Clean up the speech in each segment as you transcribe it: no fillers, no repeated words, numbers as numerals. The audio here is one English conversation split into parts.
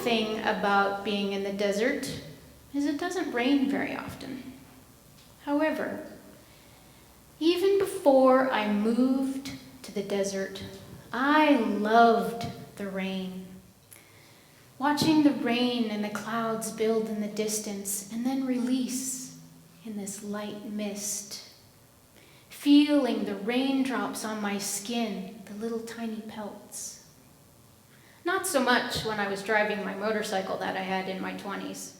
thing about being in the desert is it doesn't rain very often. However, even before I moved to the desert, I loved the rain. Watching the rain and the clouds build in the distance and then release in this light mist. Feeling the raindrops on my skin, the little tiny pelts. Not so much when I was driving my motorcycle that I had in my 20s,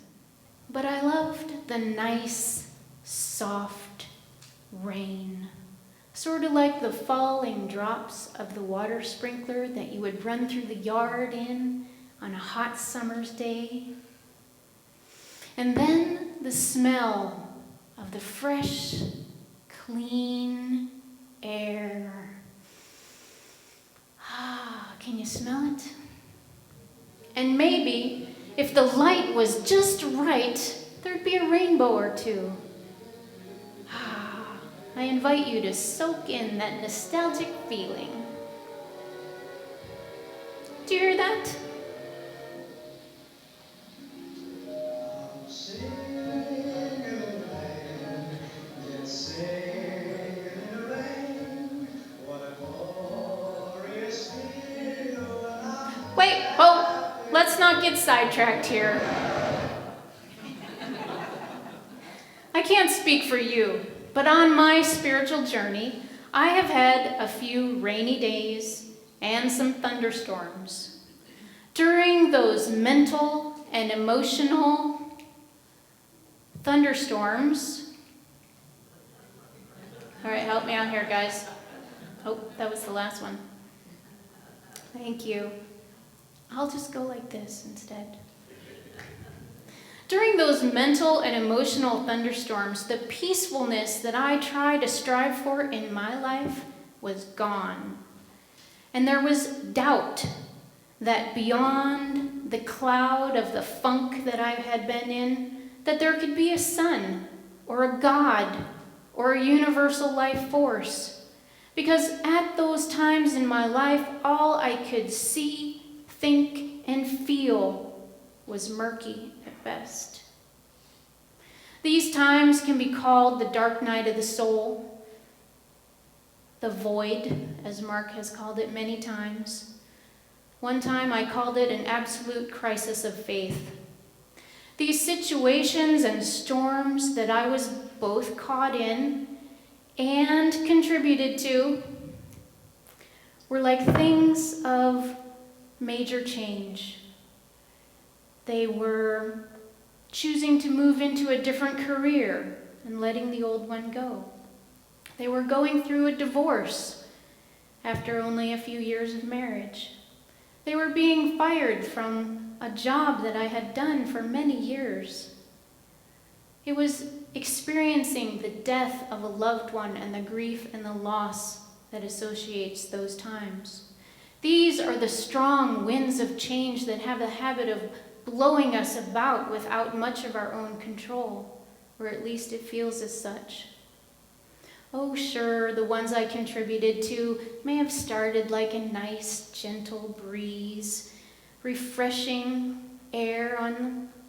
but I loved the nice, soft rain. Sort of like the falling drops of the water sprinkler that you would run through the yard in on a hot summer's day. And then the smell of the fresh, clean air. Can you smell it? And maybe, if the light was just right, there'd be a rainbow or two. I invite you to soak in that nostalgic feeling. Do you hear that? Wait, let's not get sidetracked here. I can't speak for you, but on my spiritual journey, I have had a few rainy days and some thunderstorms. During those mental and emotional thunderstorms, all right, help me out here, guys. Oh, that was the last one. Thank you. I'll just go like this instead. During those mental and emotional thunderstorms, the peacefulness that I tried to strive for in my life was gone. And there was doubt that beyond the cloud of the funk that I had been in, that there could be a sun or a God or a universal life force. Because at those times in my life, all I could see, think, and feel was murky at best. These times can be called the dark night of the soul, the void, as Mark has called it many times. One time I called it an absolute crisis of faith. These situations and storms that I was both caught in and contributed to were like things of major change. They were choosing to move into a different career and letting the old one go. They were going through a divorce after only a few years of marriage. They were being fired from a job that I had done for many years. It was experiencing the death of a loved one and the grief and the loss that associates those times. These are the strong winds of change that have the habit of blowing us about without much of our own control, or at least it feels as such. Oh, sure, the ones I contributed to may have started like a nice, gentle breeze, refreshing air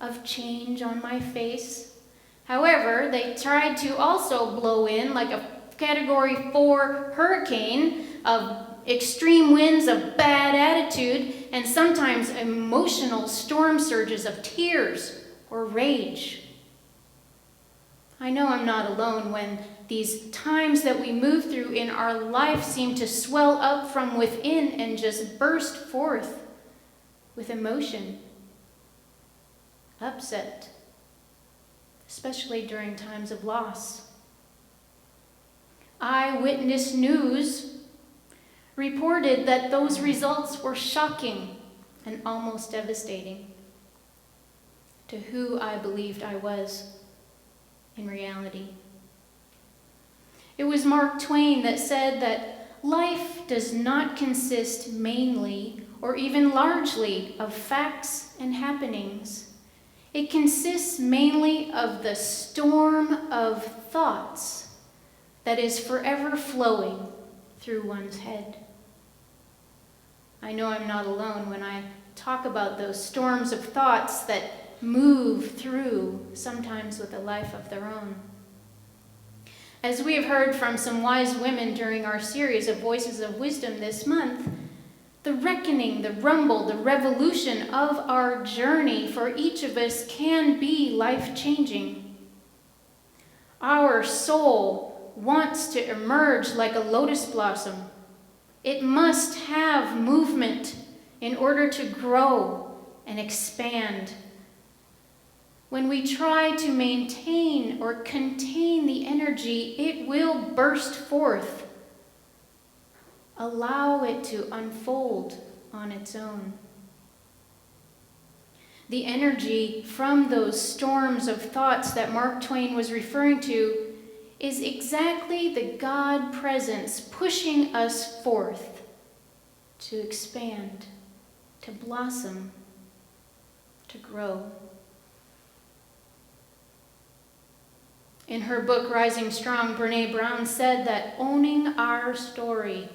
of change on my face. However, they tried to also blow in like a Category 4 hurricane of extreme winds of bad attitude and sometimes emotional storm surges of tears or rage. I know I'm not alone when these times that we move through in our life seem to swell up from within and just burst forth with emotion, upset, especially during times of loss. Eyewitness news reported that those results were shocking and almost devastating to who I believed I was in reality. It was Mark Twain that said that life does not consist mainly or even largely of facts and happenings. It consists mainly of the storm of thoughts that is forever flowing through one's head. I know I'm not alone when I talk about those storms of thoughts that move through, sometimes with a life of their own. As we have heard from some wise women during our series of Voices of Wisdom this month, the reckoning, the rumble, the revolution of our journey for each of us can be life-changing. Our soul wants to emerge like a lotus blossom. It must have movement in order to grow and expand. When we try to maintain or contain the energy, it will burst forth. Allow it to unfold on its own. The energy from those storms of thoughts that Mark Twain was referring to is exactly the God presence pushing us forth to expand, to blossom, to grow. In her book, Rising Strong, Brené Brown said that owning our story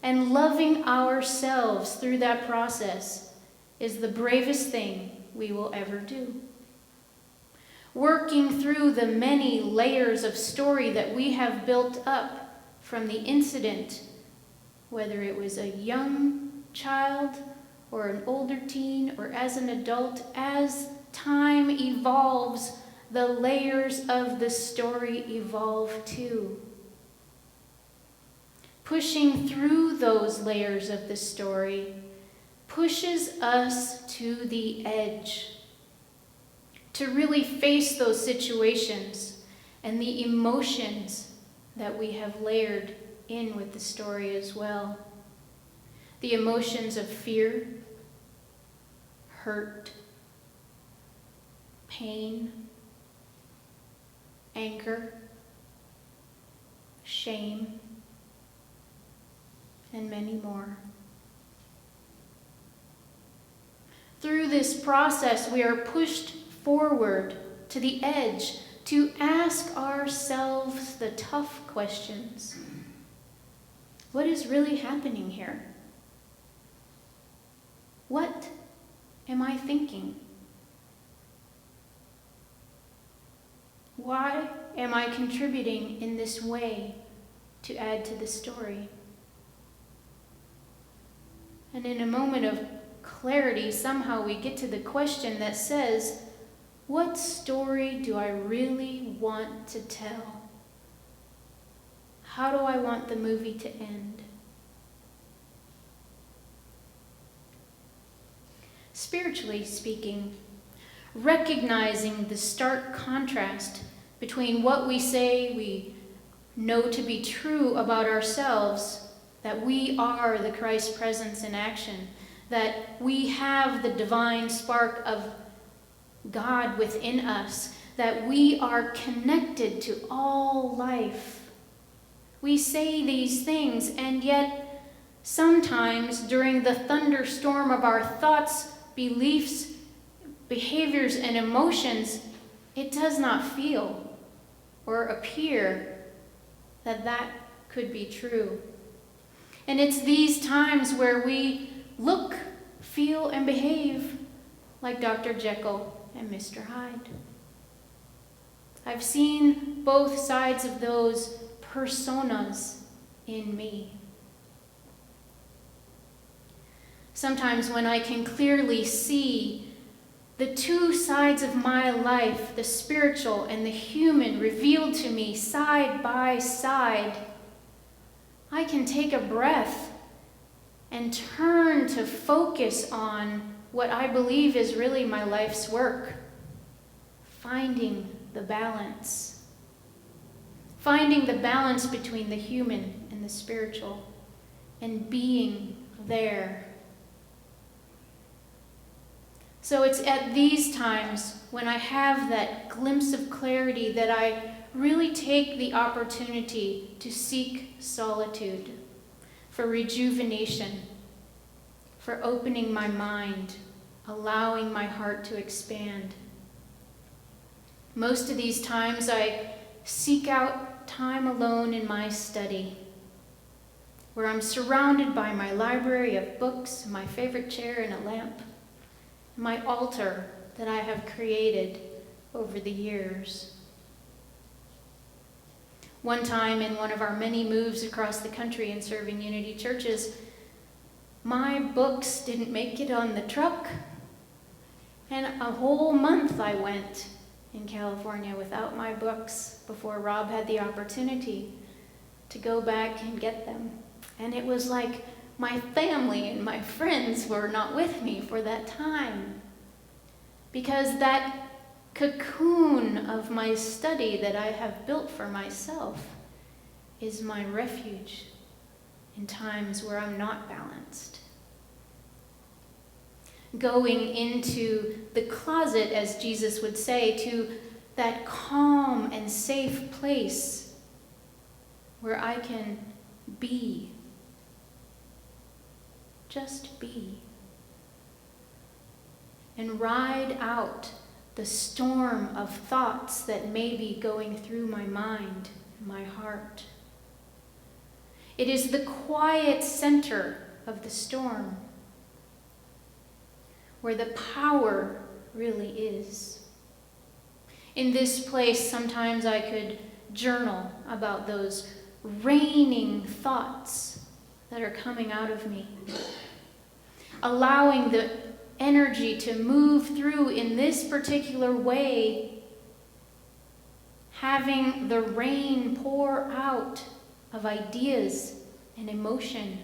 and loving ourselves through that process is the bravest thing we will ever do. Working through the many layers of story that we have built up from the incident, whether it was a young child or an older teen or as an adult, as time evolves, the layers of the story evolve too. Pushing through those layers of the story pushes us to the edge, to really face those situations and the emotions that we have layered in with the story as well. The emotions of fear, hurt, pain, anger, shame, and many more. Through this process, we are pushed forward to the edge to ask ourselves the tough questions. What is really happening here? What am I thinking? Why am I contributing in this way to add to the story? And in a moment of clarity, somehow we get to the question that says, what story do I really want to tell? How do I want the movie to end? Spiritually speaking, recognizing the stark contrast between what we say we know to be true about ourselves, that we are the Christ presence in action, that we have the divine spark of God within us, that we are connected to all life. We say these things, and yet sometimes during the thunderstorm of our thoughts, beliefs, behaviors, and emotions, it does not feel or appear that that could be true. And it's these times where we look, feel, and behave like Dr. Jekyll and Mr. Hyde. I've seen both sides of those personas in me. Sometimes when I can clearly see the two sides of my life, the spiritual and the human, revealed to me side by side, I can take a breath and turn to focus on what I believe is really my life's work, finding the balance. Finding the balance between the human and the spiritual, and being there. So it's at these times when I have that glimpse of clarity that I really take the opportunity to seek solitude, for rejuvenation, for opening my mind, allowing my heart to expand. Most of these times I seek out time alone in my study, where I'm surrounded by my library of books, my favorite chair, and a lamp. my altar that I have created over the years. One time in one of our many moves across the country in serving Unity churches, my books didn't make it on the truck, and a whole month I went in California without my books before Rob had the opportunity to go back and get them. And it was like my family and my friends were not with me for that time, because that cocoon of my study that I have built for myself is my refuge in times where I'm not balanced. Going into the closet, as Jesus would say, to that calm and safe place where I can be. Just be. And ride out the storm of thoughts that may be going through my mind, my heart. It is the quiet center of the storm where the power really is. In this place, sometimes I could journal about those raining thoughts that are coming out of me, allowing the energy to move through in this particular way, having the rain pour out of ideas and emotion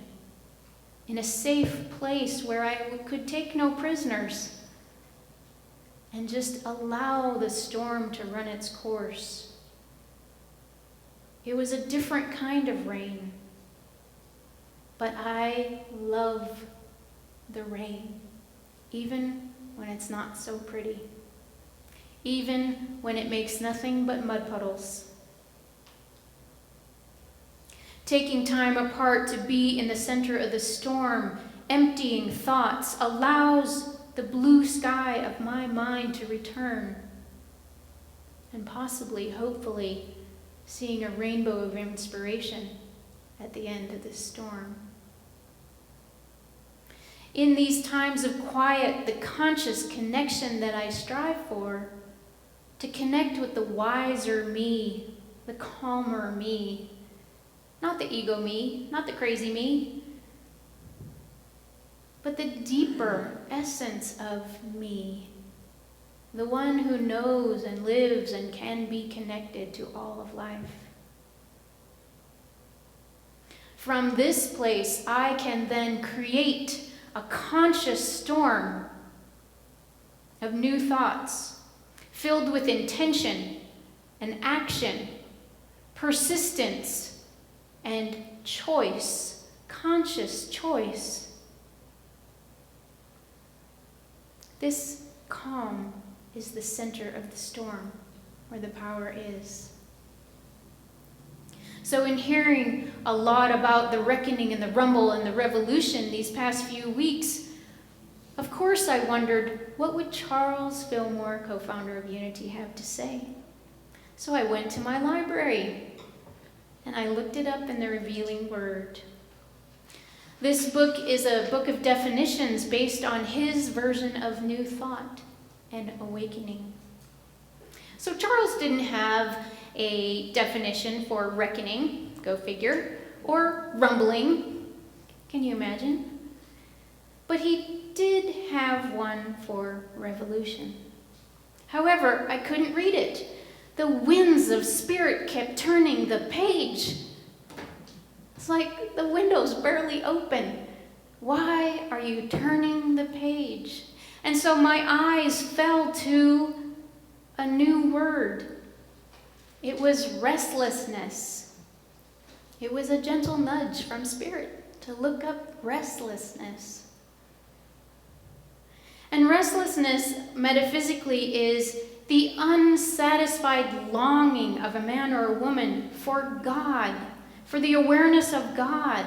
in a safe place where I could take no prisoners and just allow the storm to run its course. It was a different kind of rain, but I love the rain, even when it's not so pretty, even when it makes nothing but mud puddles. Taking time apart to be in the center of the storm, emptying thoughts, allows the blue sky of my mind to return, and possibly, hopefully, seeing a rainbow of inspiration at the end of this storm. In these times of quiet, the conscious connection that I strive for, to connect with the wiser me, the calmer me, not the ego me, not the crazy me, but the deeper essence of me, the one who knows and lives and can be connected to all of life. From this place, I can then create a conscious storm of new thoughts, filled with intention and action, persistence, and choice, conscious choice. This calm is the center of the storm, where the power is. So in hearing a lot about the reckoning and the rumble and the revolution these past few weeks, of course I wondered, what would Charles Fillmore, co-founder of Unity, have to say? So I went to my library and I looked it up in the Revealing Word. This book is a book of definitions based on his version of New Thought and Awakening. So Charles didn't have a definition for reckoning, go figure, or rumbling, can you imagine? But he did have one for revolution. However, I couldn't read it. The winds of spirit kept turning the page. It's like the window's barely open. Why are you turning the page? And so my eyes fell to a new word. It was restlessness. It was a gentle nudge from Spirit to look up restlessness. And restlessness, metaphysically, is the unsatisfied longing of a man or a woman for God, for the awareness of God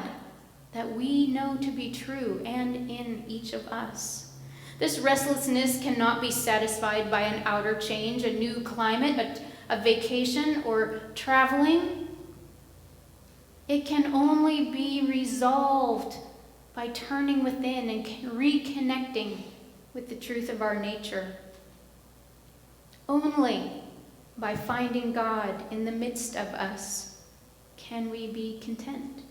that we know to be true and in each of us. This restlessness cannot be satisfied by an outer change, a new climate, a vacation, or traveling. It can only be resolved by turning within and reconnecting with the truth of our nature. Only by finding God in the midst of us can we be content.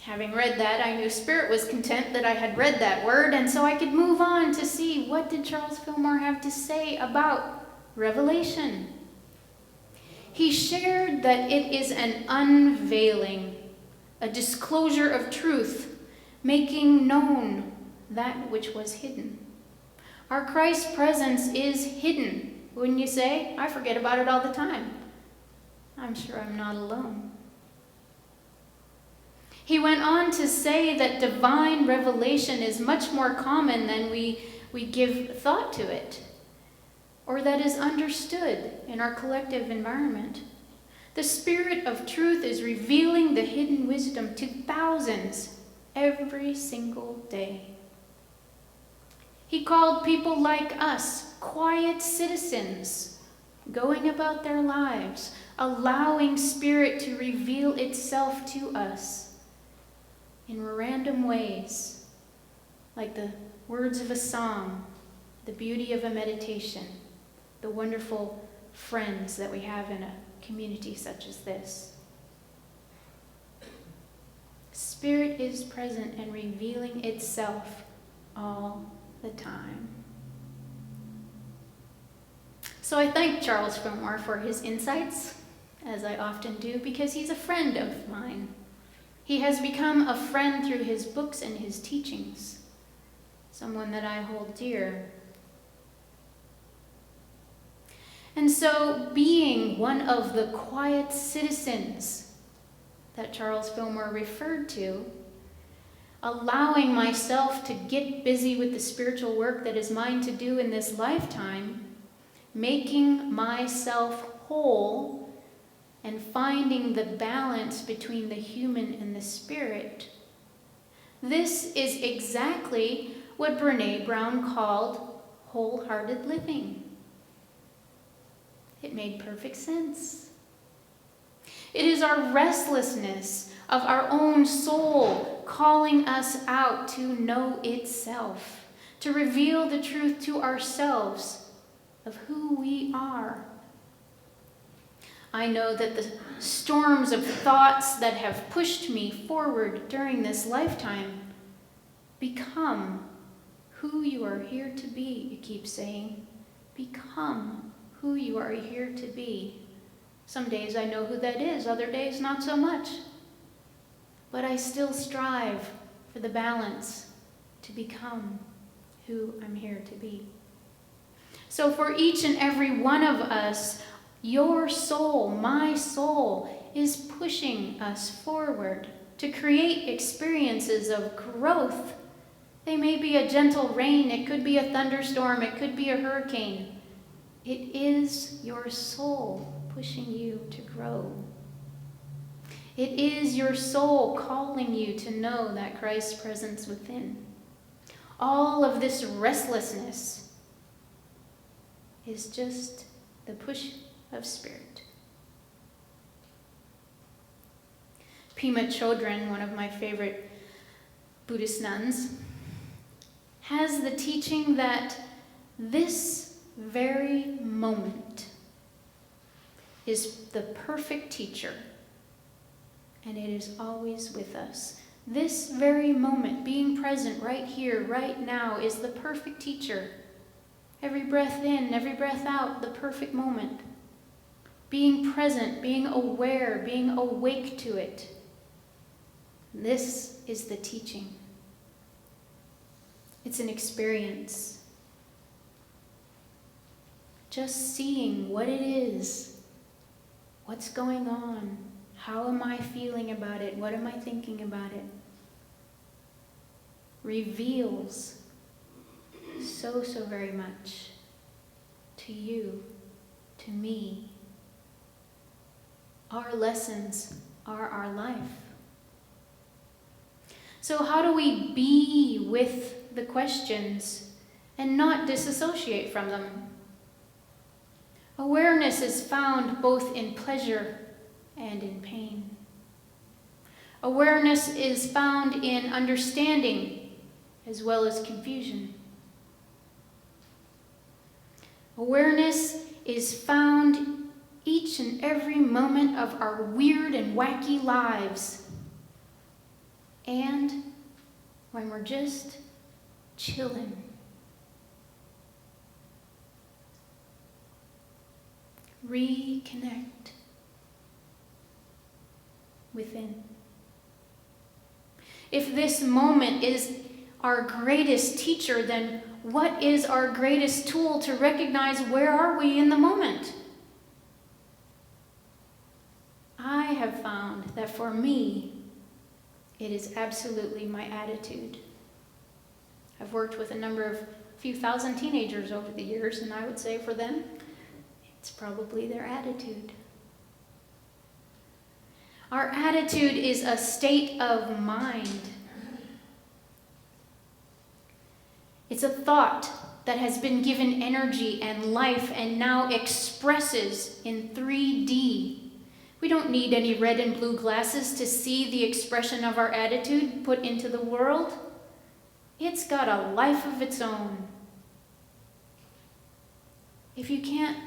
Having read that, I knew Spirit was content that I had read that word, and so I could move on to see what did Charles Fillmore have to say about Revelation. He shared that it is an unveiling, a disclosure of truth, making known that which was hidden. Our Christ presence is hidden, wouldn't you say? I forget about it all the time. I'm sure I'm not alone. He went on to say that divine revelation is much more common than we give thought to it, or that is understood in our collective environment. The Spirit of truth is revealing the hidden wisdom to thousands every single day. He called people like us quiet citizens, going about their lives, allowing Spirit to reveal itself to us in random ways, like the words of a song, the beauty of a meditation, the wonderful friends that we have in a community such as this. Spirit is present and revealing itself all the time. So I thank Charles Fillmore for his insights, as I often do, because he's a friend of mine. He has become a friend through his books and his teachings, someone that I hold dear. And so, being one of the quiet citizens that Charles Fillmore referred to, allowing myself to get busy with the spiritual work that is mine to do in this lifetime, making myself whole, and finding the balance between the human and the spirit. This is exactly what Brené Brown called wholehearted living. It made perfect sense. It is our restlessness of our own soul calling us out to know itself, to reveal the truth to ourselves of who we are. I know that the storms of thoughts that have pushed me forward during this lifetime become who you are here to be, it keeps saying. Become who you are here to be. Some days I know who that is, other days not so much. But I still strive for the balance to become who I'm here to be. So for each and every one of us, your soul, my soul, is pushing us forward to create experiences of growth. They may be a gentle rain, it could be a thunderstorm, it could be a hurricane. It is your soul pushing you to grow. It is your soul calling you to know that Christ's presence within. All of this restlessness is just the push of Spirit. Pema Chodron, one of my favorite Buddhist nuns, has the teaching that this very moment is the perfect teacher, and it is always with us. This very moment, being present right here, right now, is the perfect teacher. Every breath in, every breath out, the perfect moment. Being present, being aware, being awake to it. This is the teaching. It's an experience. Just seeing what it is, what's going on, how am I feeling about it, what am I thinking about it, reveals so very much to you, to me. Our lessons are our life. So how do we be with the questions and not disassociate from them? Awareness is found both in pleasure and in pain. Awareness is found in understanding as well as confusion. Awareness is found each and every moment of our weird and wacky lives, and when we're just chilling. Reconnect within. If this moment is our greatest teacher, then what is our greatest tool to recognize where are we in the moment? I have found that for me, it is absolutely my attitude. I've worked with a few thousand teenagers over the years, and I would say for them, it's probably their attitude. Our attitude is a state of mind. It's a thought that has been given energy and life and now expresses in 3D. We don't need any red and blue glasses to see the expression of our attitude put into the world. It's got a life of its own. If you can't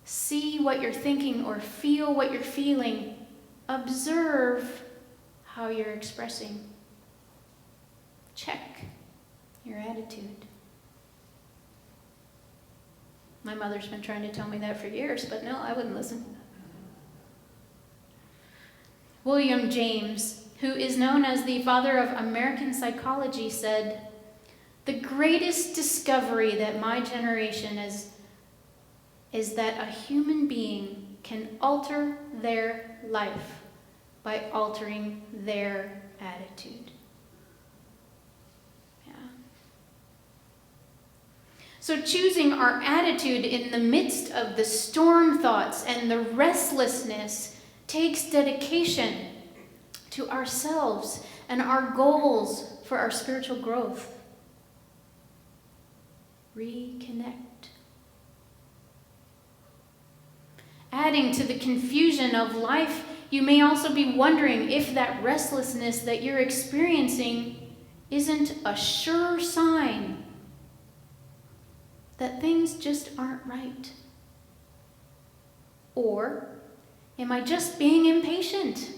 see what you're thinking or feel what you're feeling, observe how you're expressing. Check your attitude. My mother's been trying to tell me that for years, but no, I wouldn't listen. William James, who is known as the father of American psychology, said, "The greatest discovery that my generation is that a human being can alter their life by altering their attitude." Yeah. So choosing our attitude in the midst of the storm thoughts and the restlessness takes dedication to ourselves and our goals for our spiritual growth. Reconnect. Adding to the confusion of life, you may also be wondering if that restlessness that you're experiencing isn't a sure sign that things just aren't right. Or, am I just being impatient?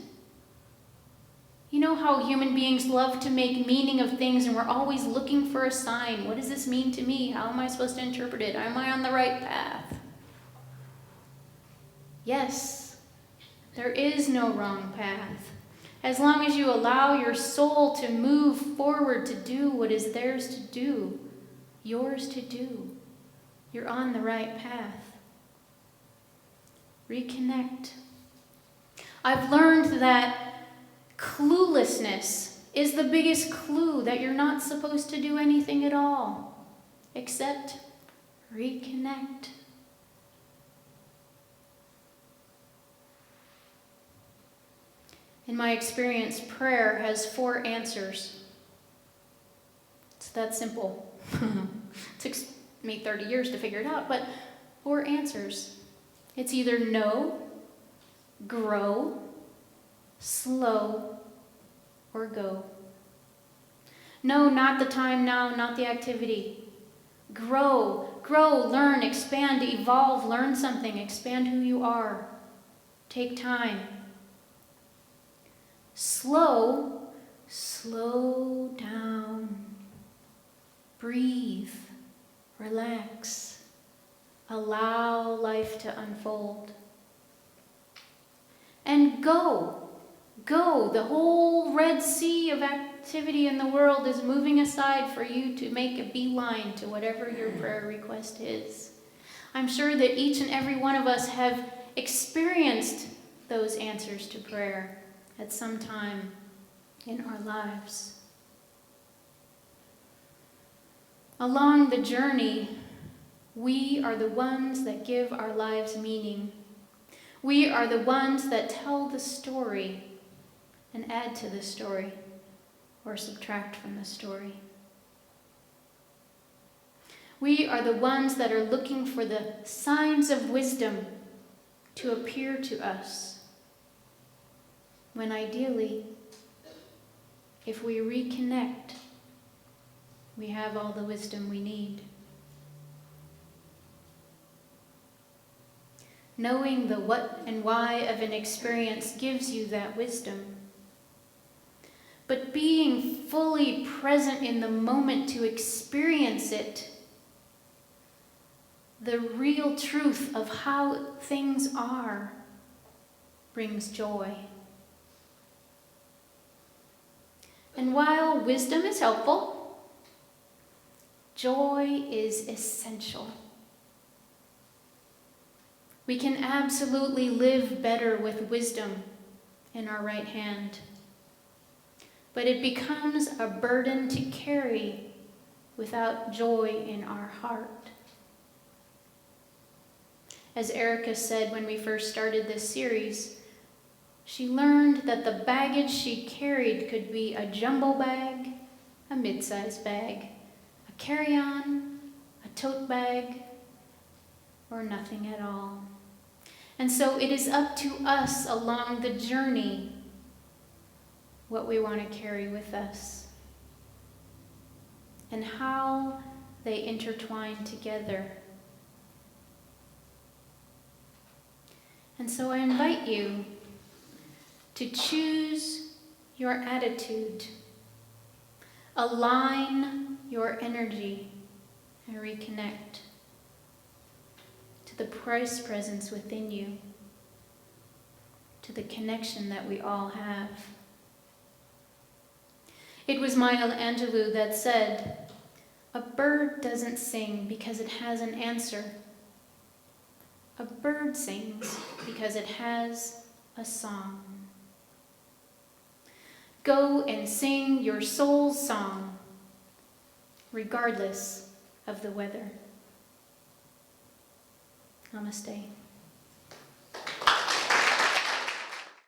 You know how human beings love to make meaning of things, and we're always looking for a sign. What does this mean to me? How am I supposed to interpret it? Am I on the right path? Yes, there is no wrong path. As long as you allow your soul to move forward to do what is theirs to do, yours to do, you're on the right path. Reconnect. I've learned that cluelessness is the biggest clue that you're not supposed to do anything at all, except reconnect. In my experience, prayer has 4 answers. It's that simple. It took me 30 years to figure it out, but 4 answers. It's either no, grow, slow, or go. No, not the time now, not the activity. Grow, learn, expand, evolve, learn something, expand who you are. Take time. Slow down. Breathe, relax. Allow life to unfold. And go. The whole Red Sea of activity in the world is moving aside for you to make a beeline to whatever your prayer request is. I'm sure that each and every one of us have experienced those answers to prayer at some time in our lives. Along the journey, we are the ones that give our lives meaning. We are the ones that tell the story and add to the story or subtract from the story. We are the ones that are looking for the signs of wisdom to appear to us, when ideally, if we reconnect, We have all the wisdom we need. Knowing the what and why of an experience gives you that wisdom. But being fully present in the moment to experience it, the real truth of how things are, brings joy. And while wisdom is helpful, joy is essential. We can absolutely live better with wisdom in our right hand, but it becomes a burden to carry without joy in our heart. As Erica said when we first started this series, she learned that the baggage she carried could be a jumbo bag, a mid-sized bag, a carry-on, a tote bag, or nothing at all. And so it is up to us along the journey what we want to carry with us and how they intertwine together. And so I invite you to choose your attitude, align your energy, and reconnect to the Christ presence within you, to the connection that we all have. It was Maya Angelou that said, "A bird doesn't sing because it has an answer. A bird sings because it has a song." Go and sing your soul's song, regardless of the weather. Namaste.